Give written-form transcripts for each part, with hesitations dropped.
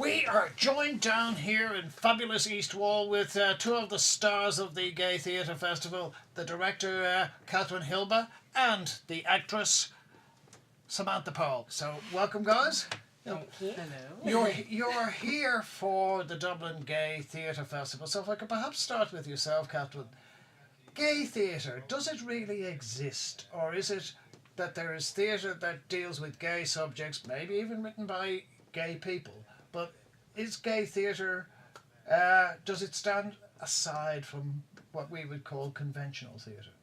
We are joined down here in fabulous East Wall with two of the stars of the Gay Theatre Festival, the director Katrin Hilbe and the actress Samantha Pearl. So welcome, guys. Thank you. Hello. You're here for the Dublin Gay Theatre Festival. So if I could perhaps start with yourself, Katrin. Gay theatre, does it really exist, or is it that there is theatre that deals with gay subjects, maybe even written by gay people? But is gay theatre, does it stand aside from what we would call conventional theatre?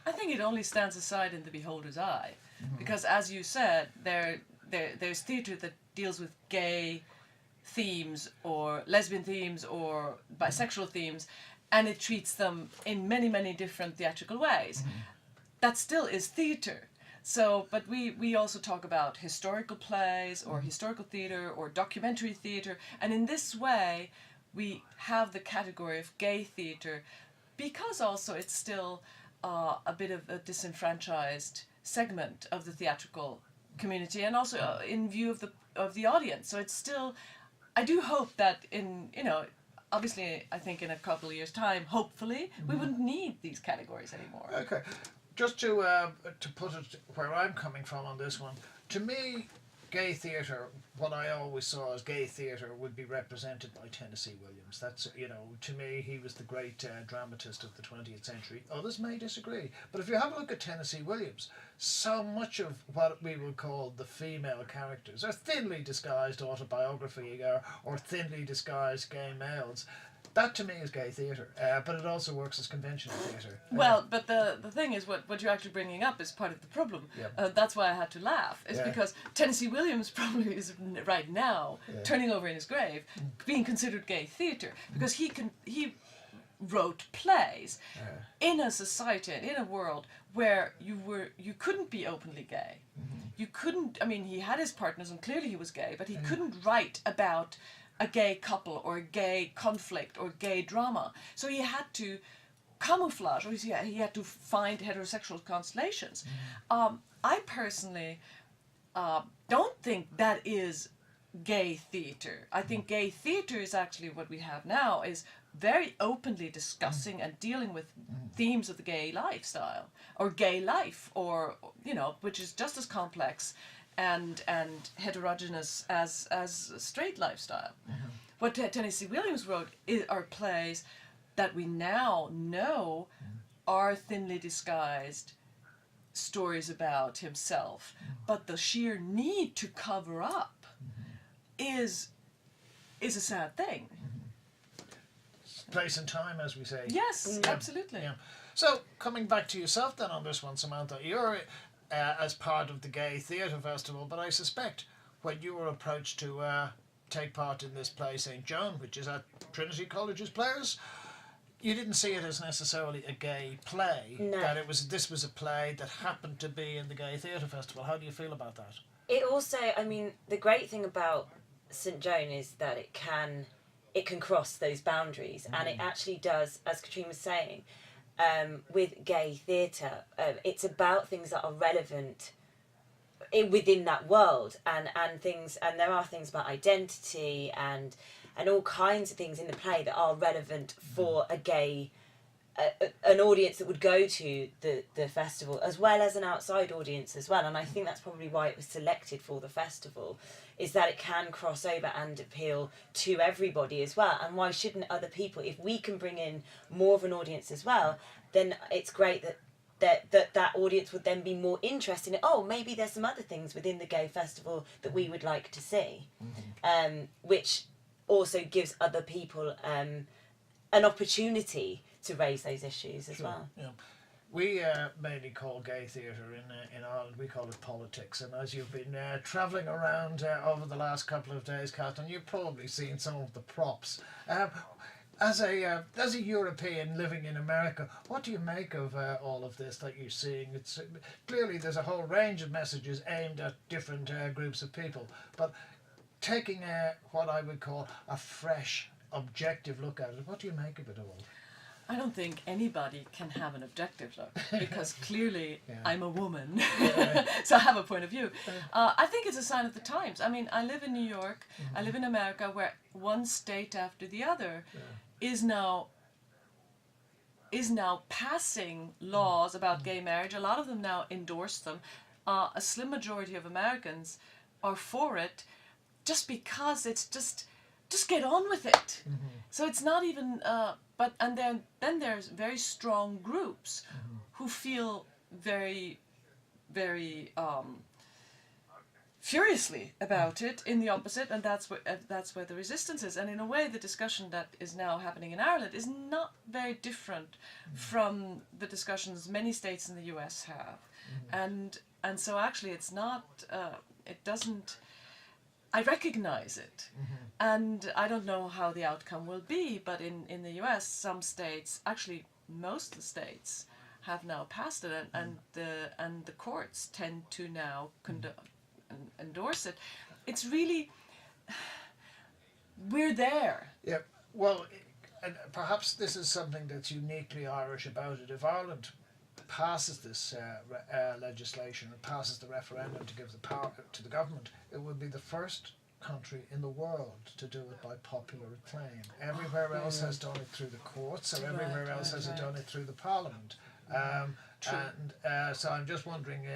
I think it only stands aside in the beholder's eye, because as you said, there's theatre that deals with gay themes or lesbian themes or bisexual themes, and it treats them in many, many different theatrical ways. That still is theatre. So, but we also talk about historical plays or historical theatre or documentary theatre, and in this way we have the category of gay theatre because also it's still a bit of a disenfranchised segment of the theatrical community, and also in view of the audience. So it's still, I do hope that obviously I think in a couple of years' time, hopefully, we wouldn't need these categories anymore. Okay. Just to put it where I'm coming from on this one, to me, gay theatre, what I always saw as gay theatre would be represented by Tennessee Williams. That's, to me, he was the great dramatist of the 20th century. Others may disagree, but if you have a look at Tennessee Williams, so much of what we would call the female characters are thinly disguised autobiography or thinly disguised gay males. That to me is gay theatre, but it also works as conventional theatre. Well, but the thing is, what you're actually bringing up is part of the problem. Yep. That's why I had to laugh. It's because Tennessee Williams probably is right now turning over in his grave, being considered gay theatre, because he wrote plays in a society and in a world where you couldn't be openly gay. You couldn't. I mean, he had his partners, and clearly he was gay, but he couldn't write about a gay couple or a gay conflict or gay drama. So he had to camouflage, or he had to find heterosexual constellations. I personally don't think that is gay theatre. I think gay theatre is actually what we have now, is very openly discussing and dealing with themes of the gay lifestyle or gay life, or which is just as complex and heterogeneous as straight lifestyle. What Tennessee Williams wrote are plays that we now know are thinly disguised stories about himself, but the sheer need to cover up is a sad thing. Place and time, as we say. Yes, absolutely. Yeah. So, coming back to yourself then on this one, Samantha, you're as part of the Gay Theatre Festival, but I suspect when you were approached to take part in this play, St. Joan, which is at Trinity College's Players, you didn't see it as necessarily a gay play. No. That this was a play that happened to be in the Gay Theatre Festival. How do you feel about that? It also, I mean, the great thing about St. Joan is that it can cross those boundaries, and it actually does, as Katrin was saying, with gay theatre, it's about things that are relevant within that world, and there are things about identity and all kinds of things in the play that are relevant for a gay an audience that would go to the festival, as well as an outside audience as well. And I think that's probably why it was selected for the festival, is that it can cross over and appeal to everybody as well. And why shouldn't other people, if we can bring in more of an audience as well, then it's great that audience would then be more interested in, maybe there's some other things within the gay festival that we would like to see, which also gives other people an opportunity to raise those issues as well. Yeah. We mainly call gay theatre in Ireland, we call it politics. And as you've been travelling around over the last couple of days, Katrin, you've probably seen some of the props. As a European living in America, what do you make of all of this that you're seeing? It's clearly there's a whole range of messages aimed at different groups of people, but taking what I would call a fresh, objective look at it, what do you make of it all? I don't think anybody can have an objective though, because clearly Yeah. I'm a woman, so I have a point of view. I think it's a sign of the times. I mean, I live in New York, I live in America, where one state after the other is now passing laws about gay marriage. A lot of them now endorse them. A slim majority of Americans are for it, just because it's just get on with it. So it's not even. And then there's very strong groups who feel very, very furiously about it in the opposite, and that's where the resistance is. And in a way, the discussion that is now happening in Ireland is not very different from the discussions many states in the US have, and so actually it's not. It doesn't. I recognize it, and I don't know how the outcome will be, but in the US, some states, actually most of the states, have now passed it, and the courts tend to now endorse it. It's really, we're there. Yeah, well, and perhaps this is something that's uniquely Irish about it. If Ireland passes this legislation and passes the referendum to give the power to the government, it will be the first country in the world to do it by popular acclaim. Everywhere else has done it through the courts, or everywhere else has done it through the parliament. So I'm just wondering,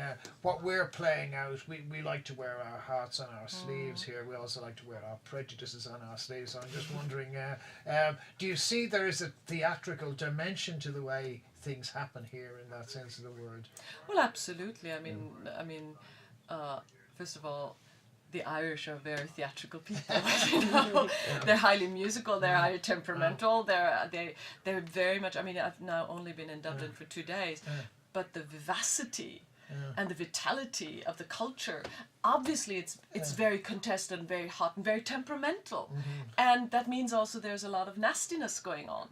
what we're playing out, we like to wear our hearts on our sleeves here. We also like to wear our prejudices on our sleeves. So I'm just wondering, do you see there is a theatrical dimension to the way things happen here in that sense of the word? Well, absolutely. I mean, first of all, the Irish are very theatrical people. They're highly musical. They're highly temperamental. They're very much. I mean, I've now only been in Dublin for 2 days, but the vivacity and the vitality of the culture. Obviously, it's very contested and very hot and very temperamental, and that means also there's a lot of nastiness going on,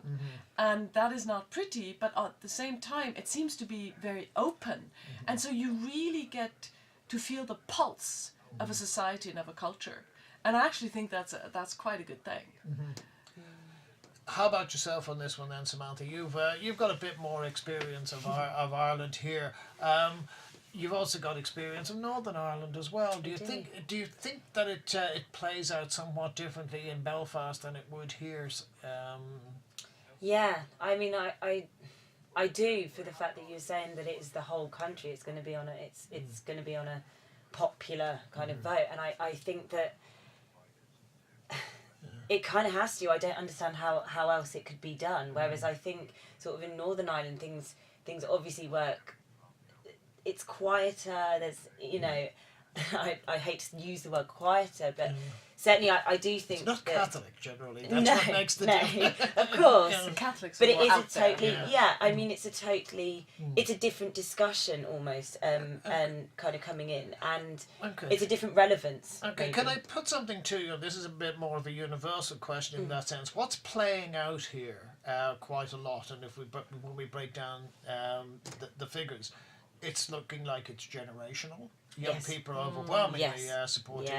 and that is not pretty. But at the same time, it seems to be very open, and so you really get to feel the pulse of a society and of a culture, and I actually think that's quite a good thing. How about yourself on this one then, Samantha? You've got a bit more experience of Ireland here. You've also got experience of Northern Ireland as well. Do you think that it plays out somewhat differently in Belfast than it would here? Yeah, I mean, I do, for the fact that you're saying that it is the whole country. It's going to be on it's going to be on a popular kind of vote, and I think that it kind of has to. I don't understand how else it could be done. Whereas I think sort of in Northern Ireland things obviously work. It's quieter. There's I hate to use the word quieter, but certainly I do think it's not that Catholic generally. That's what makes the difference. Of course. The Catholics, but are it more is out a totally there. I mean it's a different discussion almost, and kind of coming in, and it's a different relevance. Okay, maybe. can I put something to you? This is a bit more of a universal question in that sense. What's playing out here quite a lot, and when we break down the figures, it's looking like it's generational. Young people are overwhelmingly supporting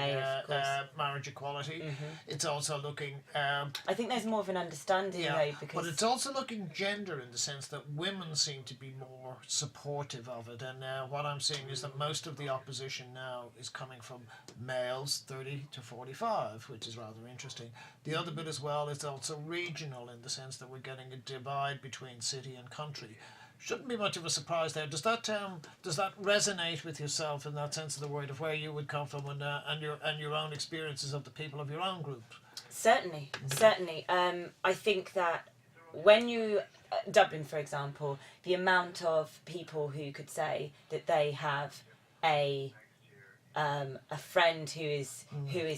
marriage equality. It's also looking... I think there's more of an understanding though, because... But it's also looking gender in the sense that women seem to be more supportive of it, and what I'm seeing is that most of the opposition now is coming from males 30 to 45, which is rather interesting. The other bit as well is also regional in the sense that we're getting a divide between city and country. Shouldn't be much of a surprise there. Does that resonate with yourself in that sense of the word, of where you would come from and your own experiences of the people of your own group? Certainly. I think that when you Dublin, for example, the amount of people who could say that they have a friend who is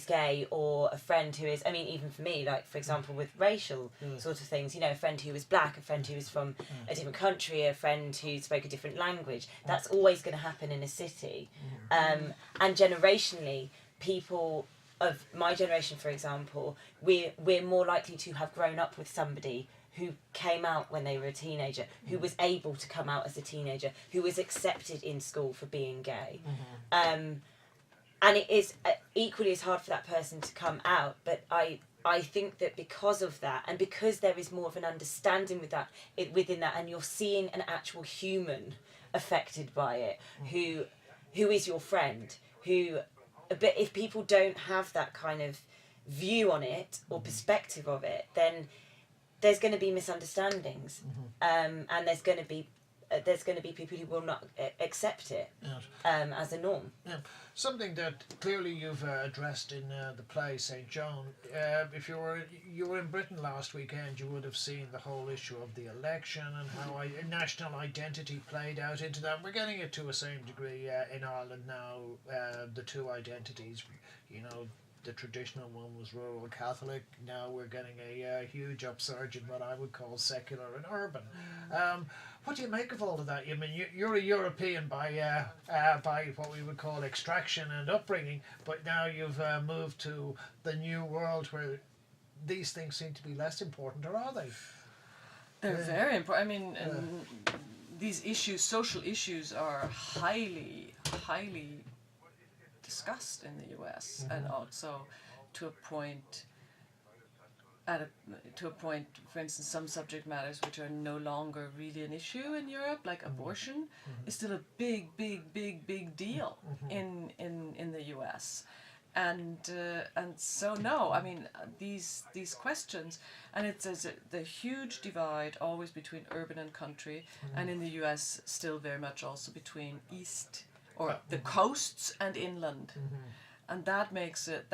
gay, or a friend who is, I mean, even for me, like, for example, with racial sort of things, a friend who was black, a friend who was from a different country, a friend who spoke a different language, that's always going to happen in a city. And generationally, people of my generation, for example, we're more likely to have grown up with somebody who came out when they were a teenager, who was able to come out as a teenager, who was accepted in school for being gay. And it is equally as hard for that person to come out, but I I think that because of that, and because there is more of an understanding with that within that, and you're seeing an actual human affected by it, who is your friend, but if people don't have that kind of view on it or perspective of it, then there's going to be misunderstandings, and there's going to be people who will not accept it as a norm. Yeah. Something that clearly you've addressed in the play St. Joan. If you were in Britain last weekend, you would have seen the whole issue of the election and how national identity played out into that. We're getting it to a same degree in Ireland now. The two identities, the traditional one was rural Catholic. Now we're getting a huge upsurge in what I would call secular and urban. What do you make of all of that? I mean, you're a European by what we would call extraction and upbringing, but now you've moved to the new world where these things seem to be less important, or are they? They're very important. I mean, these issues, social issues, are highly discussed in the US, and also to a point, for instance, some subject matters which are no longer really an issue in Europe, like abortion, is still a big deal in the US. And so no, I mean, these questions, and it's the huge divide always between urban and country, and in the US still very much also between east or the coasts and inland, and that makes it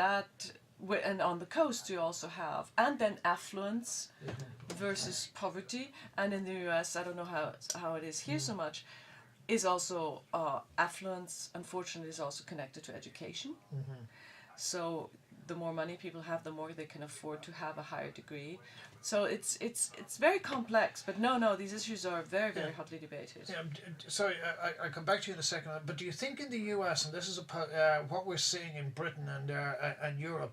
and on the coast you also have, and then affluence versus poverty, and in the US, I don't know how it is here so much, is also affluence unfortunately is also connected to education. So the more money people have, the more they can afford to have a higher degree. So it's very complex, but no, these issues are very hotly debated. Yeah, sorry, I come back to you in a second. But do you think in the US, and this is what we're seeing in Britain and Europe,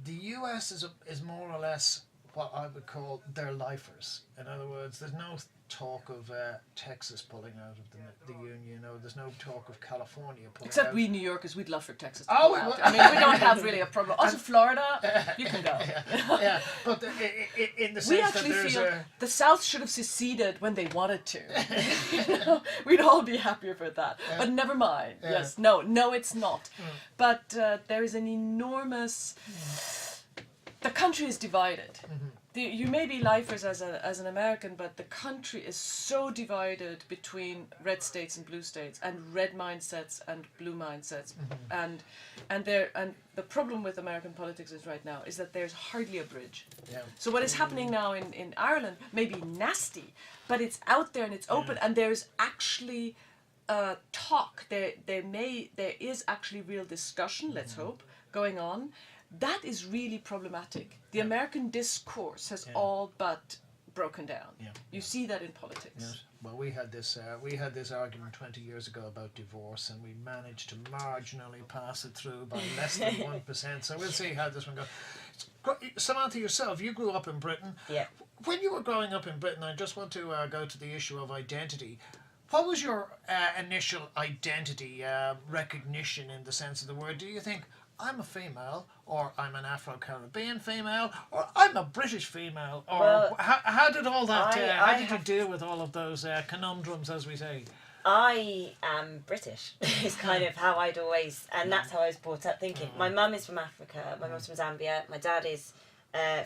the US is more or less what I would call their lifers. In other words, there's no talk of Texas pulling out of the union, or there's no talk of California pulling Except out. we New Yorkers, we'd love for Texas to pull out. I mean, we don't have really a problem. Also, Florida, you can go. Yeah, but in the sense we actually that there's feel the South should have seceded when they wanted to. We'd all be happier for that. But never mind. Yes, no, it's not. But there is an enormous. The country is divided. You may be lifers as an American, but the country is so divided between red states and blue states, and red mindsets and blue mindsets, and the problem with American politics is right now is that there's hardly a bridge. Yeah. So what is happening now in Ireland may be nasty, but it's out there and it's open, and there's actually talk. There is actually real discussion. Let's hope going on. That is really problematic. The American discourse has all but broken down. You see that in politics. Yes. Well, we had this argument 20 years ago about divorce, and we managed to marginally pass it through by less than 1%. So we'll see how this one goes. Samantha, yourself, you grew up in Britain. Yeah. When you were growing up in Britain, I just want to go to the issue of identity. What was your initial identity recognition in the sense of the word? Do you think, I'm a female, or I'm an Afro-Caribbean female, or I'm a British female, or well, how did all that, how did you have deal with all of those conundrums, as we say? I am British, is kind of how I'd always, and that's how I was brought up thinking. My mum is from Africa, my mum's from Zambia, my dad is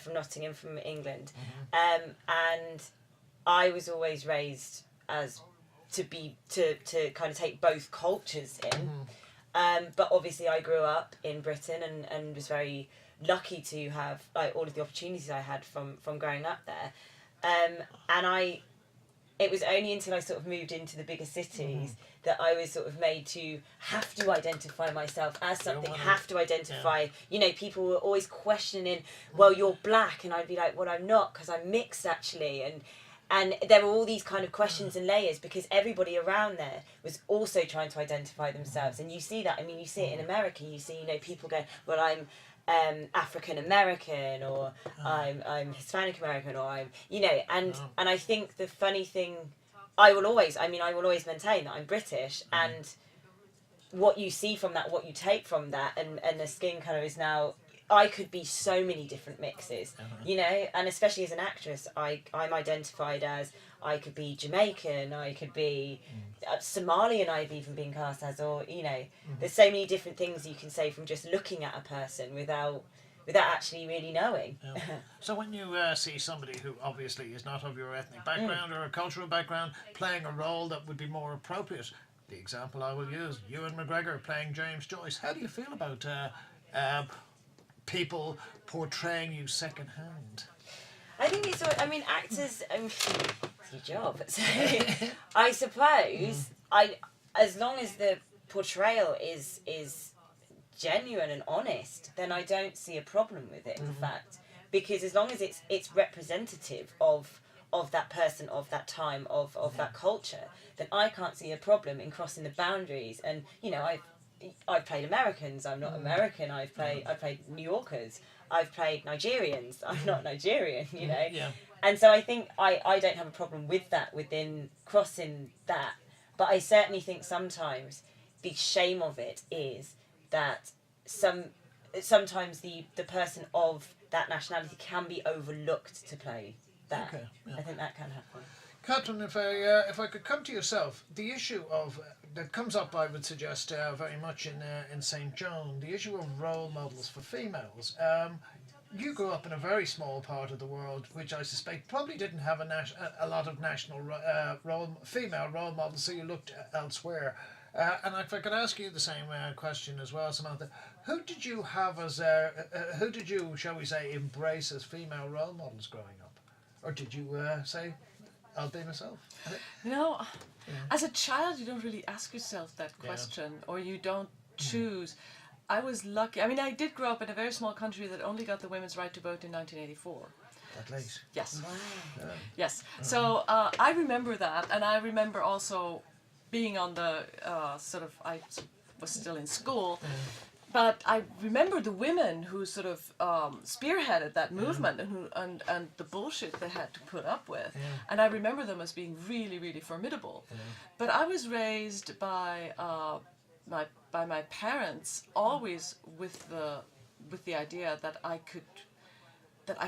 from Nottingham, from England, and I was always raised as to kind of take both cultures in. But obviously I grew up in Britain and was very lucky to have all of the opportunities I had from growing up there. And it was only until I sort of moved into the bigger cities that I was sort of made to have to identify myself as something, have to identify, people were always questioning, well, you're black, and I'd be like, well, I'm not, because I'm mixed actually, and there were all these kind of questions and layers because everybody around there was also trying to identify themselves. And you see that, I mean, you see it in America, you see, people going, well, I'm African American, or I'm Hispanic American, or I'm, and I think the funny thing, I will always maintain that I'm British, and what you see from that, what you take from that, and the skin colour is now I could be so many different mixes, you know, and especially as an actress, I'm identified as, I could be Jamaican, I could be Somalian, I've even been cast as, or, you know, there's so many different things you can say from just looking at a person without actually really knowing. Yeah. So when you see somebody who obviously is not of your ethnic background or a cultural background playing a role that would be more appropriate, the example I will use, Ewan McGregor playing James Joyce, how do you feel about people portraying you second hand? I think it's, I mean, actors, it's your job. So I suppose, as long as the portrayal is genuine and honest, then I don't see a problem with it, in fact. Because as long as it's representative of that person, of that time, of that culture, then I can't see a problem in crossing the boundaries. And, you know, I've played Americans, I'm not American, I've played New Yorkers, I've played Nigerians, I'm not Nigerian, you know. Yeah. And so I think I don't have a problem with that, within crossing that. But I certainly think sometimes the shame of it is that sometimes the person of that nationality can be overlooked to play that. Okay, yeah. I think that can happen. Katrin, if I could come to yourself, the issue of that comes up, I would suggest, very much in St. Joan, the issue of role models for females. You grew up in a very small part of the world, which I suspect probably didn't have a lot of national female role models, so you looked elsewhere. And if I could ask you the same question as well, Samantha, who did you have as who did you, shall we say, embrace as female role models growing up, or did you say, I'll be myself? You know, as a child, you don't really ask yourself that question, or you don't choose. I was lucky. I mean, I did grow up in a very small country that only got the women's right to vote in 1984. At least. Yes. Yeah. Yes. So I remember that, and I remember also being on the I was still in school, but I remember the women who sort of spearheaded that movement and the bullshit they had to put up with, and I remember them as being really, really formidable. But I was raised by my parents always with the idea that I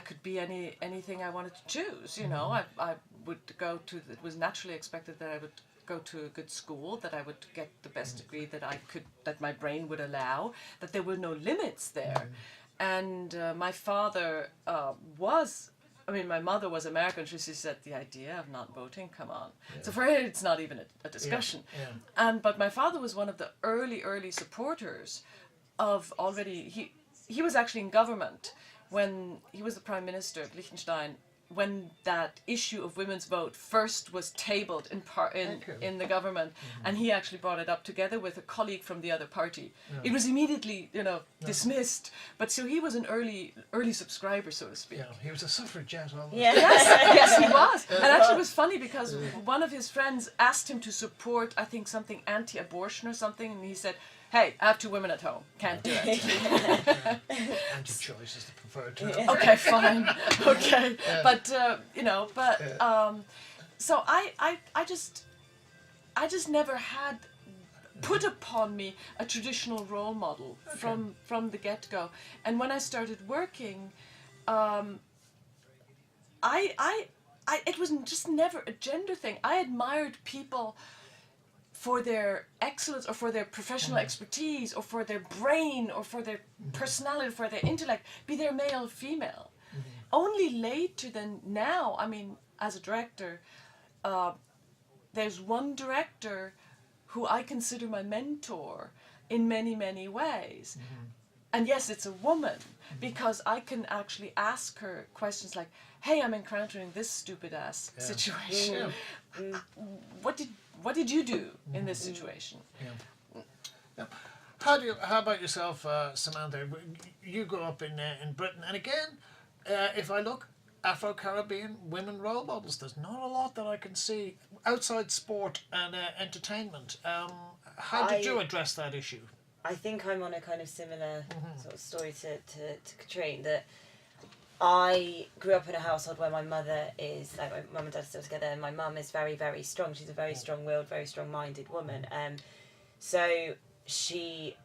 could be anything I wanted to choose. You know, I would go to. It was naturally expected that I would go to a good school, that I would get the best degree that my brain would allow, that there were no limits there. And my father my mother was American, so she said, the idea of not voting, come on. So for her, it's not even a discussion. But my father was one of the early supporters of already, he was actually in government when he was the Prime Minister of Liechtenstein, when that issue of women's vote first was tabled in the government, and he actually brought it up together with a colleague from the other party. It was immediately, dismissed, but so he was an early subscriber, so to speak. Yeah, he was a suffragette almost. Yeah. Yes, he was. And actually it was funny because one of his friends asked him to support, I think, something anti-abortion or something, and he said, hey, I have 2 women at home, can't do it. Anti-choice is the preferred term. Okay, fine. Okay. But, so I just never had put upon me a traditional role model from the get-go. And when I started working, it was just never a gender thing. I admired people for their excellence or for their professional expertise or for their brain or for their personality, for their intellect, be they male or female. Only later than now, I mean, as a director, there's one director who I consider my mentor in many, many ways. And yes, it's a woman, because I can actually ask her questions like, hey, I'm encountering this stupid ass situation. What did you do in this situation? How about yourself, Samantha? You grew up in Britain, and again, if I look, Afro-Caribbean women role models, there's not a lot that I can see outside sport and entertainment. How did you address that issue? I think I'm on a kind of similar sort of story to Katrin, that I grew up in a household where my mother is, like, my mum and dad are still together, and my mum is very, very strong. She's a very strong-willed, very strong-minded woman. So she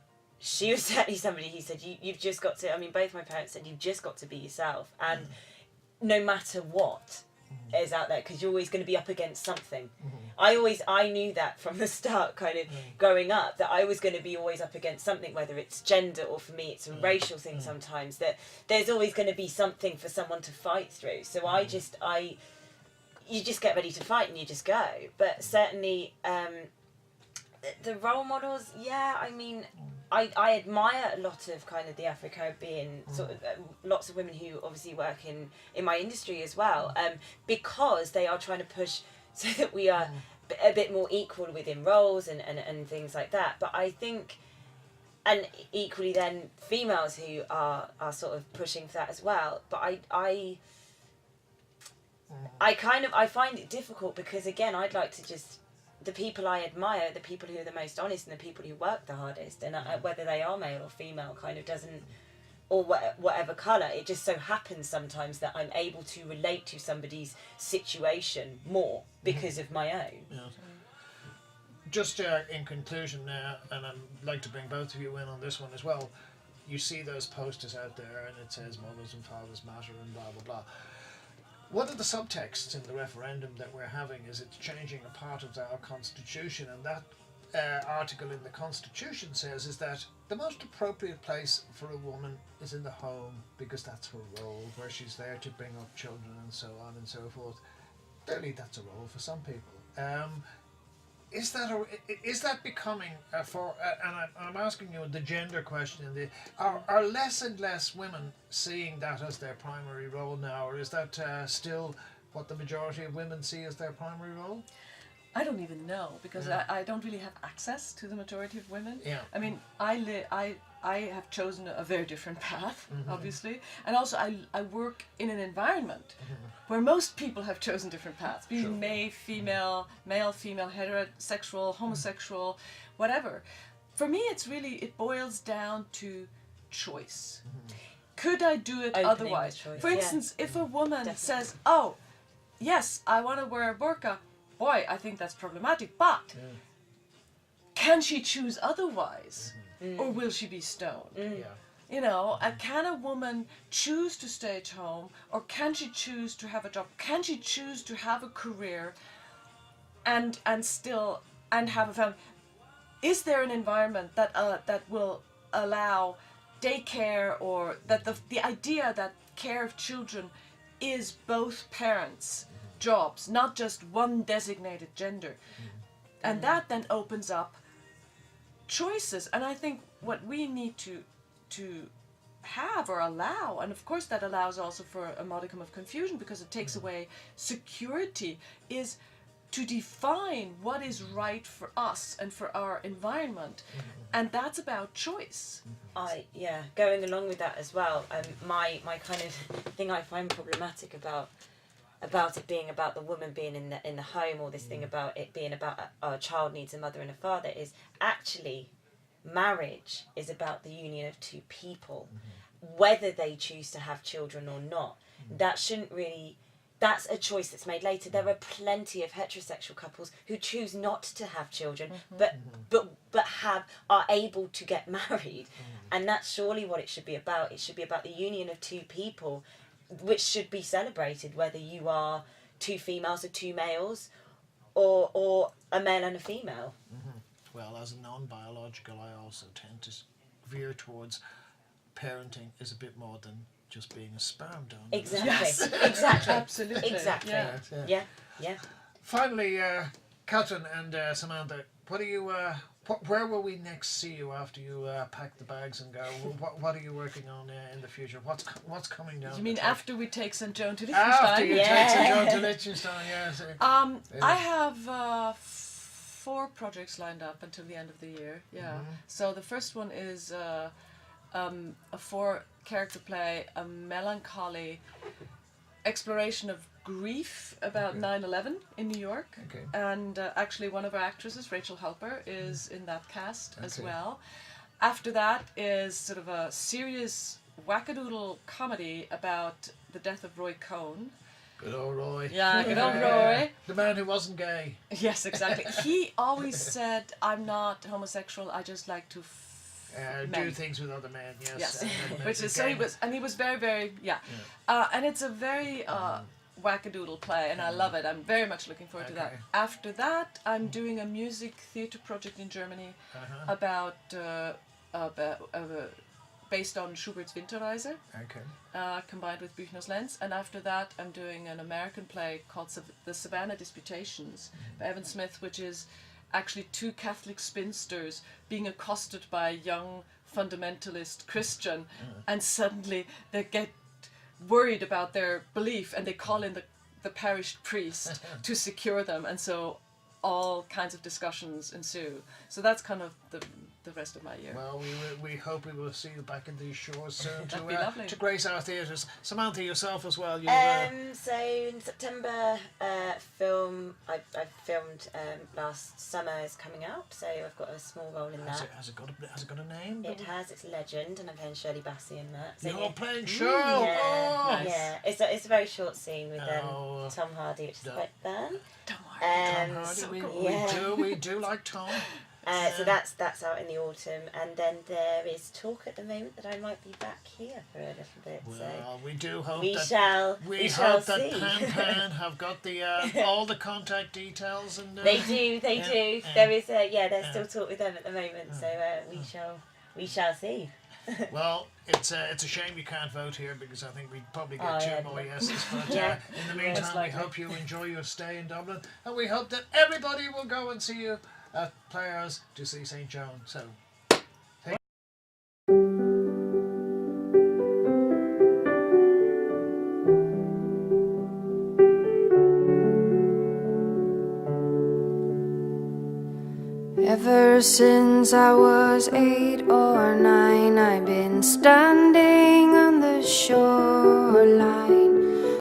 she was certainly somebody who said, you've just got to, I mean, both my parents said, you've just got to be yourself. And no matter what is out there, because you're always going to be up against something. I knew that from the start, kind of growing up, that I was going to be always up against something, whether it's gender or for me it's a racial thing sometimes, that there's always going to be something for someone to fight through. So you just get ready to fight and you just go. But certainly the role models, I mean, I admire a lot of kind of the Afro-Caribbean, sort of, lots of women who obviously work in my industry as well, because they are trying to push so that we are a bit more equal within roles and things like that. But I think, and equally then females who are sort of pushing for that as well. But I find it difficult because, again, I'd like to just, the people I admire, the people who are the most honest and the people who work the hardest, and whether they are male or female kind of doesn't, or whatever colour, it just so happens sometimes that I'm able to relate to somebody's situation more because of my own. Yeah. Just in conclusion, and I'd like to bring both of you in on this one as well, you see those posters out there and it says mothers and fathers matter and blah blah blah. One of the subtexts in the referendum that we're having is it's changing a part of our constitution, and that article in the constitution says is that the most appropriate place for a woman is in the home because that's her role, where she's there to bring up children and so on and so forth. Clearly that's a role for some people. Is that becoming and I'm asking you the gender question, are less and less women seeing that as their primary role now, or is that still what the majority of women see as their primary role? I don't even know, because I don't really have access to the majority of women. Yeah. I mean, I have chosen a very different path, obviously, and also I work in an environment where most people have chosen different paths, being male, female, heterosexual, homosexual, whatever. For me, it boils down to choice. Could I do it otherwise? For instance, if a woman says, "Oh, yes, I want to wear a burqa," boy, I think that's problematic, but can she choose otherwise? Or will she be stoned? You know, can a woman choose to stay at home, or can she choose to have a job? Can she choose to have a career and have a family? Is there an environment that will allow daycare, or that the idea that care of children is both parents' jobs, not just one designated gender? And that then opens up choices. And I think what we need to have or allow, and of course that allows also for a modicum of confusion because it takes away security, is to define what is right for us and for our environment. And that's about choice. Going along with that as well, my kind of thing I find problematic about it being about the woman being in the home, or this thing about it being about a child needs a mother and a father, is actually marriage is about the union of two people, whether they choose to have children or not. That shouldn't really, that's a choice that's made later. There are plenty of heterosexual couples who choose not to have children, but are able to get married, and that's surely what it should be about. It should be about the union of two people, which should be celebrated, whether you are two females or two males, or a male and a female. Well, as a non-biological, I also tend to veer towards parenting is a bit more than just being a sperm donor. Exactly. Yes. Exactly. Absolutely. Exactly. Yeah. Finally, Katrin and Samantha, what do you? Where will we next see you after you pack the bags and go? What are you working on in the future? What's coming down? You mean after we take St. Joan to After Liechtenstein? you take St. Joan to Liechtenstein, yes. I have 4 projects lined up until the end of the year. So the first one is a 4-character play, a melancholy exploration of grief about 9/11 in New York. Okay. And actually one of our actresses, Rachel Halper, is in that cast as well. After that is sort of a serious wackadoodle comedy about the death of Roy Cohn. Good old Roy. Yeah, good old Roy. The man who wasn't gay. Yes, exactly. He always said, "I'm not homosexual, I just like to Do men. things with other men, yes. Yes, And then which is so he was very, very and it's a very wackadoodle play, and I love it. I'm very much looking forward to that. After that, I'm doing a music theatre project in Germany about based on Schubert's Winterreise, combined with Büchner's Lenz. And after that, I'm doing an American play called The Savannah Disputations by Evan Smith, which is actually two Catholic spinsters being accosted by a young fundamentalist Christian, and suddenly they get worried about their belief, and they call in the parish priest to secure them, and so all kinds of discussions ensue. So that's kind of the rest of my year. Well, we hope we will see you back in these shores soon That'd be lovely. to grace our theatres. Samantha, yourself as well. So in September, film I filmed last summer is coming out, so I've got a small role in that. Has it got a name? It has. It's Legend, and I'm playing Shirley Bassey in that. So You're playing Cheryl. Yeah, Nice. yeah. It's a very short scene with Tom Hardy, which is quite fun. Tom Hardy. Tom Hardy. So we cool. we do like Tom. So that's out in the autumn, and then there is talk at the moment that I might be back here for a little bit. Well, so we do hope we that shall that see. Pan have got the all the contact details and They do. There is there's still talk with them at the moment, so we shall see. Well, it's a shame you can't vote here, because I think we'd probably get two more yeses. But in the meantime, we hope you enjoy your stay in Dublin, and we hope that everybody will go and see you at Players to see St. Joan. So. Ever since I was 8 or 9, I've been standing on the shoreline,